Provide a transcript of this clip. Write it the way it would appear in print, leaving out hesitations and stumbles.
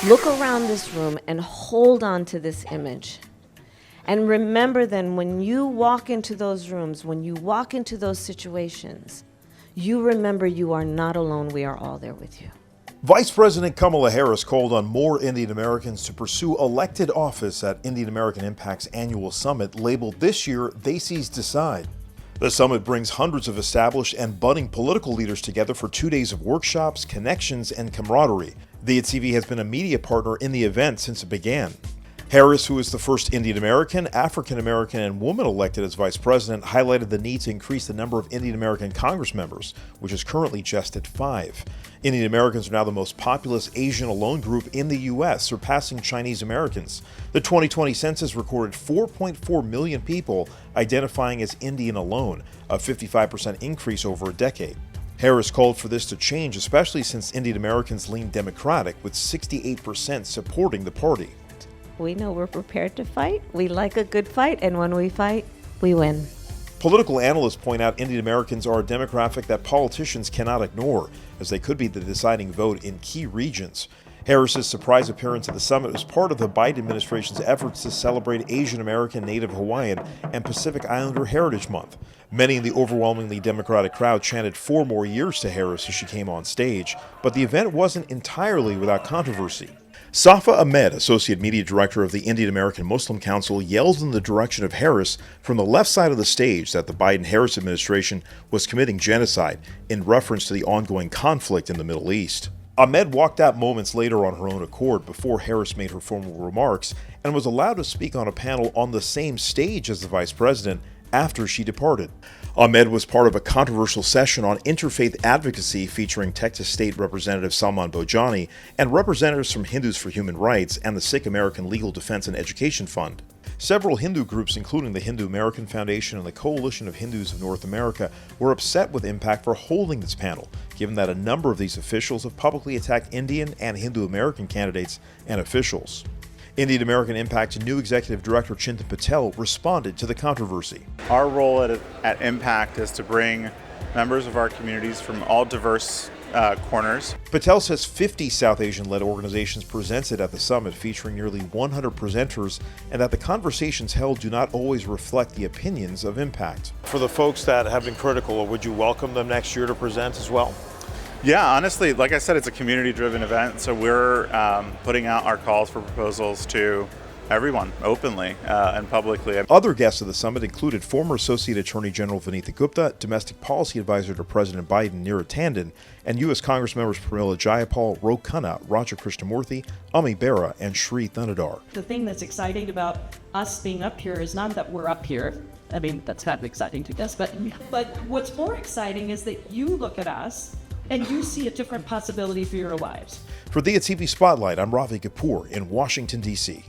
Look around this room and hold on to this image. And remember then, when you walk into those rooms, when you walk into those situations, you remember you are not alone. We are all there with you. Vice President Kamala Harris called on more Indian Americans to pursue elected office at Indian American Impact's annual summit labeled this year, They Sees Decide. The summit brings hundreds of established and budding political leaders together for 2 days of workshops, connections, and camaraderie. Diya TV has been a media partner in the event since it began. Harris, who is the first Indian American, African American, and woman elected as vice president, highlighted the need to increase the number of Indian American Congress members, which is currently just at 5. Indian Americans are now the most populous Asian alone group in the U.S., surpassing Chinese Americans. The 2020 census recorded 4.4 million people identifying as Indian alone, a 55% increase over a decade. Harris called for this to change, especially since Indian Americans lean Democratic, with 68% supporting the party. We know we're prepared to fight. We like a good fight, and when we fight, we win. Political analysts point out Indian Americans are a demographic that politicians cannot ignore, as they could be the deciding vote in key regions. Harris's surprise appearance at the summit was part of the Biden administration's efforts to celebrate Asian American, Native Hawaiian, and Pacific Islander Heritage Month. Many in the overwhelmingly Democratic crowd chanted 4 more years to Harris as she came on stage, but the event wasn't entirely without controversy. Safa Ahmed, Associate Media Director of the Indian American Muslim Council, yelled in the direction of Harris from the left side of the stage that the Biden-Harris administration was committing genocide in reference to the ongoing conflict in the Middle East. Ahmed walked out moments later on her own accord before Harris made her formal remarks and was allowed to speak on a panel on the same stage as the vice president after she departed. Ahmed was part of a controversial session on interfaith advocacy featuring Texas State Representative Salman Bojani and representatives from Hindus for Human Rights and the Sikh American Legal Defense and Education Fund. Several Hindu groups, including the Hindu American Foundation and the Coalition of Hindus of North America, were upset with Impact for holding this panel, given that a number of these officials have publicly attacked Indian and Hindu American candidates and officials. Indian American Impact's new executive director, Chintan Patel, responded to the controversy. Our role at Impact is to bring members of our communities from all diverse corners. Patel says 50 South Asian-led organizations presented at the summit, featuring nearly 100 presenters, and that the conversations held do not always reflect the opinions of Impact. For the folks that have been critical, would you welcome them next year to present as well? Yeah, honestly, like I said, it's a community-driven event, so we're putting out our calls for proposals to everyone, openly and publicly. Other guests of the summit included former Associate Attorney General Vinitha Gupta, Domestic Policy Advisor to President Biden Neera Tanden, and U.S. Congress members Pramila Jayapal, Ro Khanna, Raja Krishnamurthy, Ami Bera, and Sri Thanadar. The thing that's exciting about us being up here is not that we're up here. I mean, that's kind of exciting to guess, but what's more exciting is that you look at us and you see a different possibility for your lives. For Diya TV Spotlight, I'm Ravi Kapur in Washington, D.C.